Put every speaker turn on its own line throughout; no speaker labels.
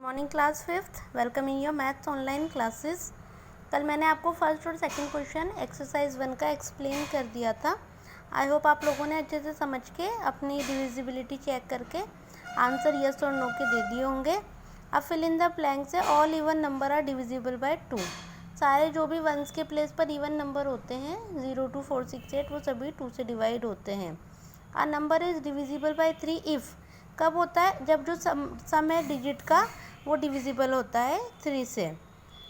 Morning class fifth, welcoming your maths online classes. कल मैंने आपको फर्स्ट और सेकंड क्वेश्चन एक्सरसाइज 1 का एक्सप्लेन कर दिया था। आई होप आप लोगों ने अच्छे से समझ के अपनी डिविजिबिलिटी चेक करके आंसर यस और नो के दे दिए होंगे। अब फिल इन द ब्लैंक्स है। All even number are divisible by 2। सारे जो भी वंस के प्लेस पर इवन नंबर होते हैं 0 2 4 6 8 वो सभी 2 से डिवाइड होते हैं। A number is divisible by 3 if. कब होता है? जब जो सम है डिजिट का वो डिविजिबल होता है 3 से।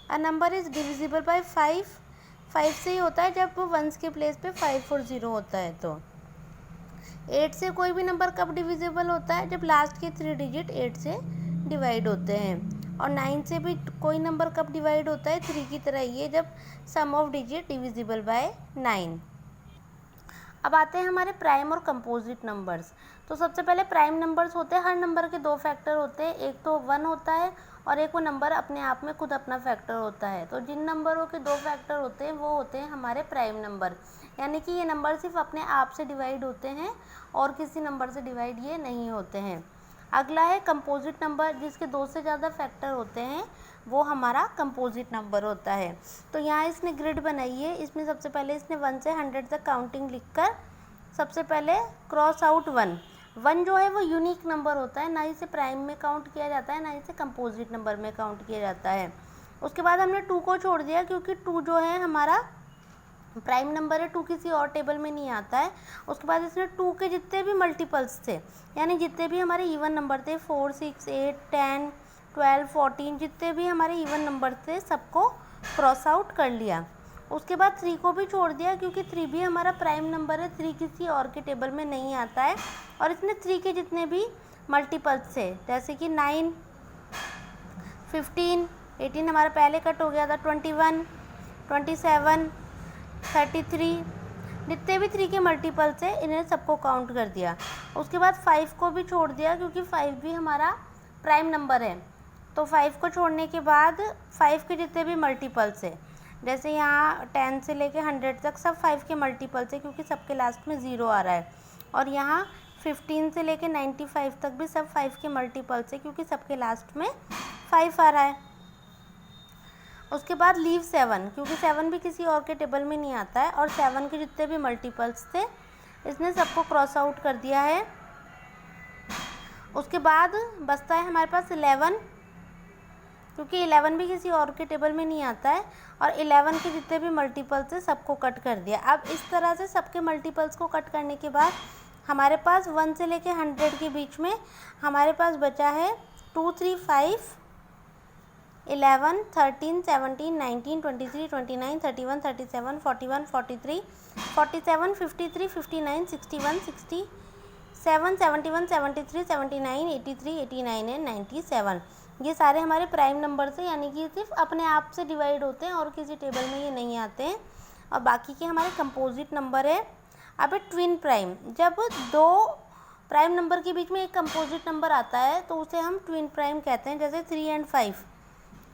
A number is divisible by 5 से ही होता है जब वंस के प्लेस पे 5 और 0 होता है। तो 8 से कोई भी नंबर कब डिविजिबल होता है? जब लास्ट के 3 डिजिट 8 से डिवाइड होते हैं। और 9 से भी कोई नंबर कब डिवाइड होता है? 3 की तरह ही है, जब सम ऑफ डिजिट डिविजिबल बाय 9। अब आते हैं हमारे प्राइम और कंपोजिट नंबर्स। तो सबसे पहले प्राइम नंबर्स होते हैं, हर नंबर के 2 फैक्टर होते हैं, एक तो 1 होता है और एक वो नंबर अपने आप में खुद अपना फैक्टर होता है। तो जिन नंबरों के 2 फैक्टर होते हैं वो होते हैं हमारे प्राइम नंबर, यानी कि ये नंबर सिर्फ अपने आप से डिवाइड होते हैं और किसी नंबर से डिवाइड ये नहीं होते हैं। अगला है कंपोजिट नंबर, जिसके 2 से ज़्यादा फैक्टर होते हैं, वो हमारा कंपोजिट नंबर होता है। तो यहाँ इसने ग्रिड बनाई है, इसमें सबसे पहले इसने 1 से 100 तक काउंटिंग लिखकर सबसे पहले क्रॉस आउट 1 जो है वो यूनिक नंबर होता है, ना इसे प्राइम में काउंट किया जाता है ना इसे कंपोजिट नंबर में काउंट किया जाता है। उसके बाद हमने 2 को छोड़ दिया क्योंकि 2 जो है हमारा प्राइम नंबर है, 2 किसी और टेबल में नहीं आता है। उसके बाद इसने 2 के जितने भी मल्टीपल्स थे, यानी जितने भी हमारे इवन नंबर थे 4 6 8 10 12 14, जितने भी हमारे इवन नंबर थे सबको क्रॉस आउट कर लिया। उसके बाद 3 को भी छोड़ दिया क्योंकि 3 भी हमारा प्राइम नंबर है, 3 किसी और के टेबल में नहीं आता है। और इसने 3 के जितने भी मल्टीपल्स थे, जैसे कि 9 15 18 हमारा पहले कट हो गया था, 21 27 33, जितने भी 3 के मल्टीपल्स है इन्हें सबको काउंट कर दिया। उसके बाद 5 को भी छोड़ दिया क्योंकि 5 भी हमारा प्राइम नंबर है। तो 5 को छोड़ने के बाद 5 के जितने भी मल्टीपल्स है, जैसे यहाँ 10 से लेके 100 तक सब 5 के मल्टीपल्स है क्योंकि सबके लास्ट में 0 आ रहा है। और यहाँ 15 से लेके 95 तक भी सब 5 के मल्टीपल्स है क्योंकि सबके लास्ट में 5 आ रहा है। उसके बाद लीव 7, क्योंकि 7 भी किसी और के टेबल में नहीं आता है और 7 के जितने भी मल्टीपल्स थे इसने सबको क्रॉस आउट कर दिया है। उसके बाद बचता है हमारे पास 11, क्योंकि 11 भी किसी और के टेबल में नहीं आता है और 11 के जितने भी मल्टीपल्स है सबको कट कर दिया। अब इस तरह से सबके मल्टीपल्स को कट करने के बाद हमारे पास 1 से लेके 100 के बीच में हमारे पास बचा है 2 3 5 11 13 17 19 23 29 31 37 41 43 47 53 59 61 60 71 73 79 83 89 एंड 97, ये सारे हमारे प्राइम नंबर से, यानी कि सिर्फ अपने आप से डिवाइड होते हैं और किसी टेबल में ये नहीं आते हैं। और बाकी के हमारे कंपोजिट नंबर है। अब ट्विन प्राइम, जब 2 प्राइम नंबर के बीच में एक कंपोजिट नंबर आता है तो उसे हम ट्विन प्राइम कहते हैं। जैसे 3 एंड 5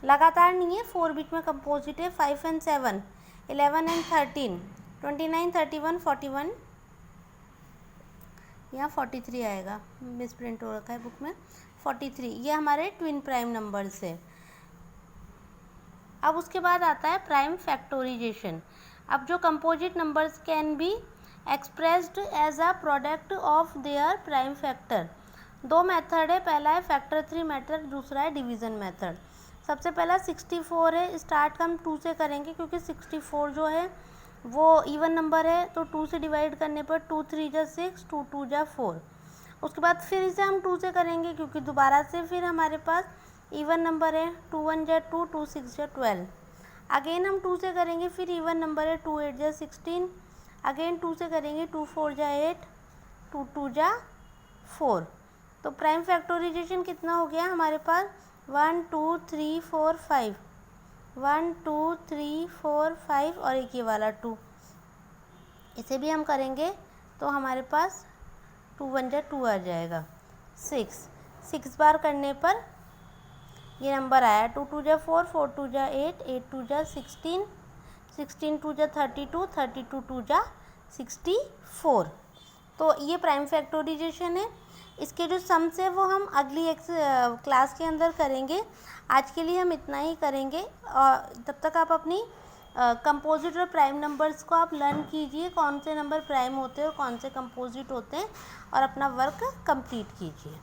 लगातार नहीं है, 4 बीच में कंपोजिट है, 5 एंड 7 11 एंड 13 29 31 41, यहाँ 43 आएगा, मिस प्रिंट हो रखा है बुक में, 43, ये हमारे ट्विन प्राइम नंबर्स है। अब उसके बाद आता है प्राइम फैक्टोराइजेशन। अब जो composite numbers can be expressed as a product of their prime factor. 2 method है, पहला है फैक्टर 3 मेथड, दूसरा है डिवीज़न मेथड। सबसे पहला 64 है, स्टार्ट हम 2 से करेंगे क्योंकि 64 जो है वो इवन नंबर है, तो 2 से डिवाइड करने पर 2 3 जा 6 2 2 जा 4। उसके बाद फिर इसे हम 2 से करेंगे क्योंकि दोबारा से फिर हमारे पास इवन नंबर है, 2 1 जा 2 2 6 जा 12। अगेन हम 2 से करेंगे, फिर इवन नंबर है, 2 8 जा 16। अगेन 2 से करेंगे, 2 4 जा 8 2 2 जा 4। तो प्राइम फैक्टोराइजेशन कितना हो गया हमारे पास? 1 2 3 4 5, 1 2 3 4 5 और एक ये वाला 2, इसे भी हम करेंगे तो हमारे पास 2 1 जा 2 आ जाएगा। 6 बार करने पर ये नंबर आया, 2 2 जा 4 4 2 जा 8 8 2 जा 16 16 2 जा 32 32 2 जा 64। तो ये प्राइम फैक्टोराइजेशन है। इसके जो सम्स है वो हम अगली क्लास के अंदर करेंगे। आज के लिए हम इतना ही करेंगे और तब तक आप अपनी कंपोजिट और प्राइम नंबर्स को आप लर्न कीजिए, कौन से नंबर प्राइम होते हैं और कौन से कंपोजिट होते हैं, और अपना वर्क कंप्लीट कीजिए।